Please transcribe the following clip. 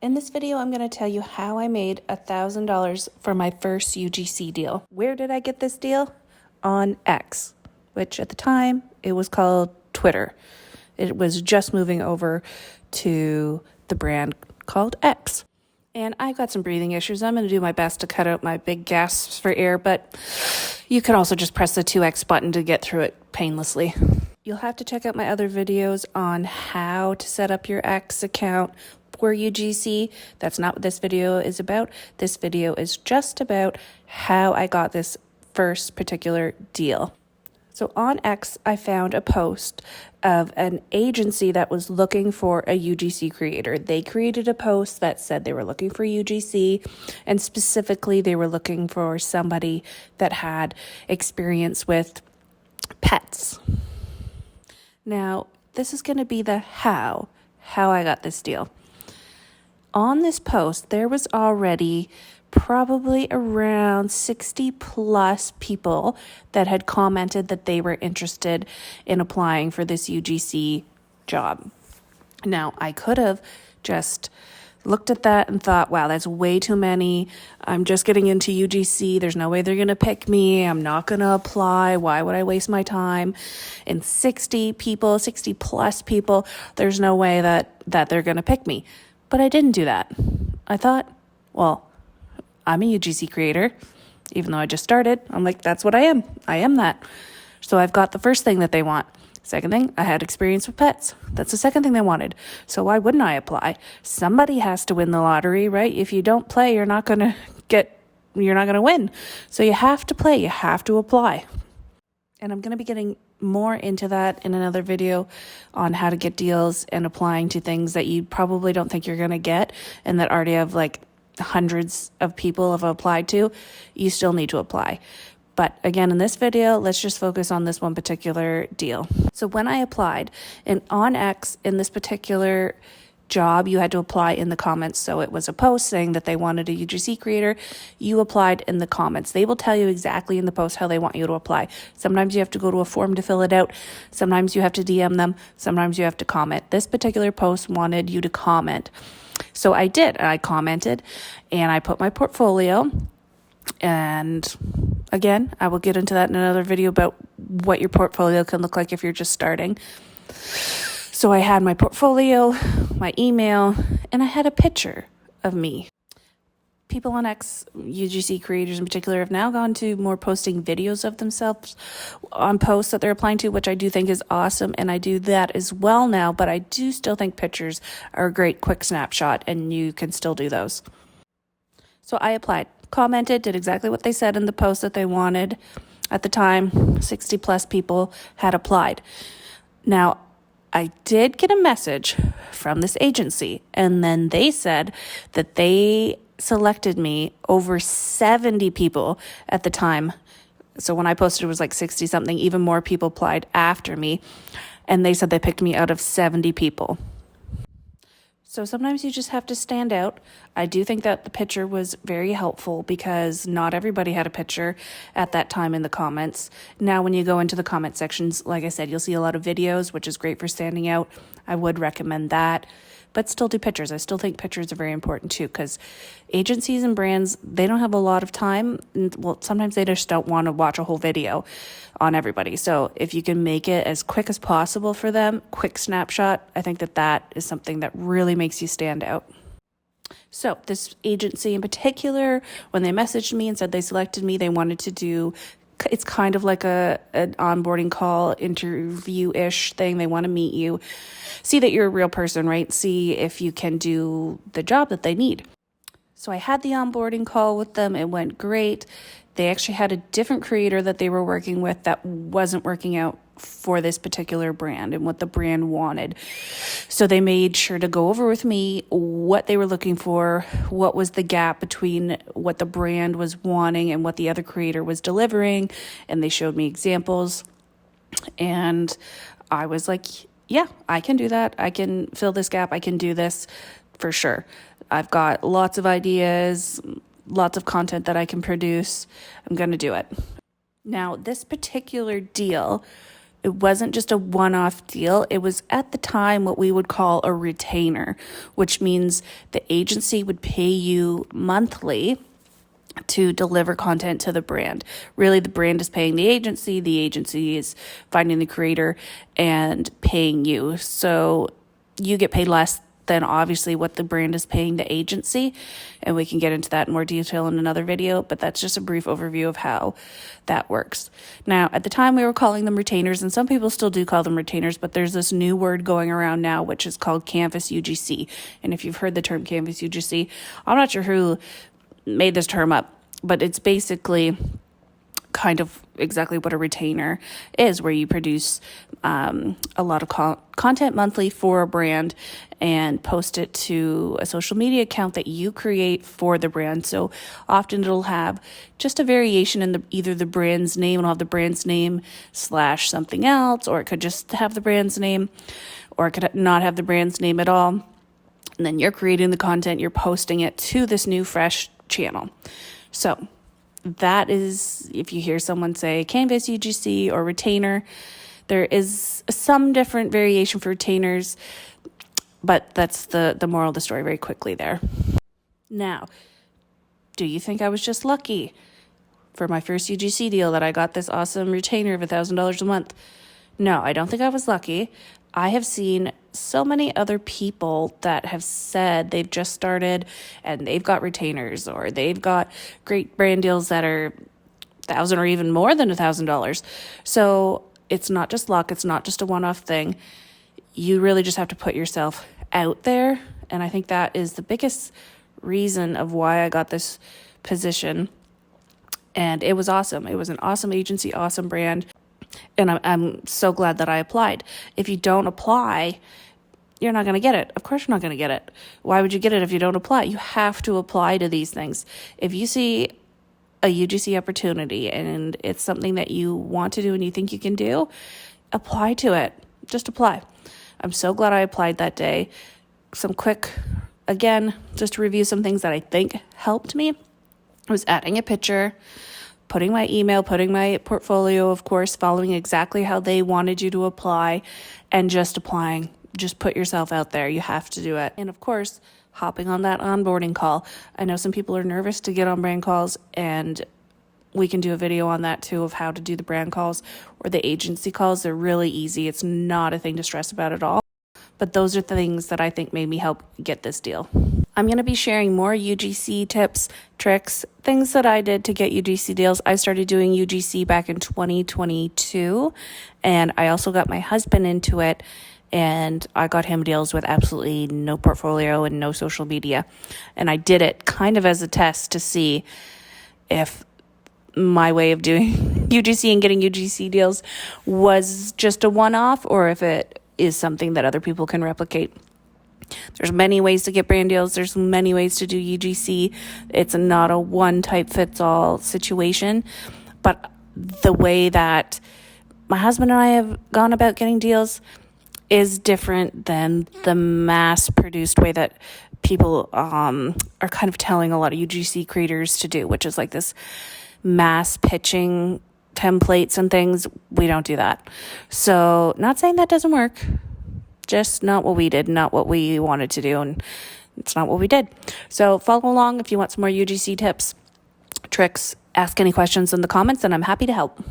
In this video, I'm going to tell you how I made $1,000 for my first UGC deal. Where did I get this deal? On X, which at the time it was called Twitter. It was just moving over to the brand called X. And I got some breathing issues. I'm going to do my best to cut out my big gasps for air, but you can also just press the 2X button to get through it painlessly. You'll have to check out my other videos on how to set up your X account for UGC. That's not what this video is about. This video is just about how I got this first particular deal. So on X, I found a post of an agency that was looking for a UGC creator. They created a post that said they were looking for UGC, and specifically they were looking for somebody that had experience with pets. Now, this is going to be the how I got this deal. On this post, there was already probably around 60 plus people that had commented that they were interested in applying for this UGC job. Now, I could have just looked at that and thought, wow, that's way too many. I'm just getting into UGC. There's no way they're going to pick me. I'm not going to apply. Why would I waste my time? And 60 people, 60 plus people, there's no way that they're going to pick me. But I didn't do that. I thought, well, I'm a UGC creator. Even though I just started, I'm like, that's what I am. I am that. So I've got the first thing that they want. Second thing, I had experience with pets. That's the second thing they wanted. So why wouldn't I apply? Somebody has to win the lottery, right? If you don't play, you're not going to win. So you have to play. You have to apply. And I'm going to be getting more into that in another video on how to get deals and applying to things that you probably don't think you're going to get and that already have like hundreds of people have applied to. You still need to apply. But again, in this video, let's just focus on this one particular deal. So when I applied, and on X, in this particular job, you had to apply in the comments. So it was a post saying that they wanted a UGC creator. You applied in the comments. They will tell you exactly in the post how they want you to apply. Sometimes you have to go to a form to fill it out. Sometimes you have to DM them. Sometimes you have to comment. This particular post wanted you to comment. So I did. I commented and I put my portfolio. And again, I will get into that in another video about what your portfolio can look like if you're just starting. So I had my portfolio, my email, and I had a picture of me. People on X, UGC creators in particular, have now gone to more posting videos of themselves on posts that they're applying to, which I do think is awesome, and I do that as well now, but I do still think pictures are a great quick snapshot, and you can still do those. So I applied, commented, did exactly what they said in the post that they wanted. At the time, 60 plus people had applied. Now, I did get a message from this agency, and then they said that they selected me over 70 people at the time. So when I posted, it was like 60 something, even more people applied after me. And they said they picked me out of 70 people. So sometimes you just have to stand out. I do think that the picture was very helpful because not everybody had a picture at that time in the comments. Now, when you go into the comment sections, like I said, you'll see a lot of videos, which is great for standing out. I would recommend that, but still do pictures. I still think pictures are very important too, because agencies and brands, they don't have a lot of time. Well, sometimes they just don't want to watch a whole video on everybody. So if you can make it as quick as possible for them, quick snapshot, I think that is something that really makes you stand out. So this agency in particular, when they messaged me and said they selected me, they wanted to do, it's kind of like an onboarding call, interview-ish thing. They want to meet you, see that you're a real person, right? See if you can do the job that they need. So I had the onboarding call with them. It went great. They actually had a different creator that they were working with that wasn't working out for this particular brand and what the brand wanted. So they made sure to go over with me what they were looking for, what was the gap between what the brand was wanting and what the other creator was delivering. And they showed me examples. And I was like, yeah, I can do that. I can fill this gap. I can do this for sure. I've got lots of ideas, lots of content that I can produce. I'm going to do it. Now, this particular deal It wasn't just a one-off deal. It was at the time what we would call a retainer, which means the agency would pay you monthly to deliver content to the brand. Really, the brand is paying the agency is finding the creator and paying you. So you get paid less than obviously what the brand is paying the agency. And we can get into that in more detail in another video, but that's just a brief overview of how that works. Now, at the time we were calling them retainers, and some people still do call them retainers, but there's this new word going around now, which is called Canvas UGC. And if you've heard the term Canvas UGC, I'm not sure who made this term up, but it's basically kind of exactly what a retainer is, where you produce a lot of content monthly for a brand and post it to a social media account that you create for the brand. So often it'll have just a variation in either the brand's name, it'll have the brand's name / something else, or it could just have the brand's name, or it could not have the brand's name at all. And then you're creating the content, you're posting it to this new fresh channel. So that is, if you hear someone say Canvas UGC or retainer, there is some different variation for retainers, but that's the moral of the story very quickly there. Now, do you think I was just lucky for my first UGC deal that I got this awesome retainer of $1,000 a month? No, I don't think I was lucky. I have seen so many other people that have said they've just started and they've got retainers, or they've got great brand deals that are $1,000 or even more than $1,000. So it's not just luck. It's not just a one-off thing. You really just have to put yourself out there. And I think that is the biggest reason of why I got this position. And it was awesome. It was an awesome agency, awesome brand. And I'm so glad that I applied. If you don't apply, you're not going to get it. Of course you're not going to get it. Why would you get it if you don't apply? You have to apply to these things. If you see a UGC opportunity and it's something that you want to do and you think you can do, apply to it. Just apply. I'm so glad I applied that day. Some quick, again, just to review some things that I think helped me, was adding a picture, putting my email, putting my portfolio, of course, following exactly how they wanted you to apply, and just applying. Just put yourself out there. You have to do it. And of course, hopping on that onboarding call. I know some people are nervous to get on brand calls, and we can do a video on that too, of how to do the brand calls or the agency calls. They're really easy. It's not a thing to stress about at all. But those are things that I think made me help get this deal. I'm going to be sharing more UGC tips, tricks, things that I did to get UGC deals. I started doing UGC back in 2022, and I also got my husband into it, and I got him deals with absolutely no portfolio and no social media. And I did it kind of as a test to see if my way of doing UGC and getting UGC deals was just a one-off, or if it is something that other people can replicate. There's many ways to get brand deals. There's many ways to do UGC. It's not a one-type-fits-all situation. But the way that my husband and I have gone about getting deals is different than the mass-produced way that people are kind of telling a lot of UGC creators to do, which is like this mass pitching templates and things. We don't do that. So not saying that doesn't work. Just not what we did, not what we wanted to do, and it's not what we did. So follow along if you want some more UGC tips, tricks, ask any questions in the comments, and I'm happy to help.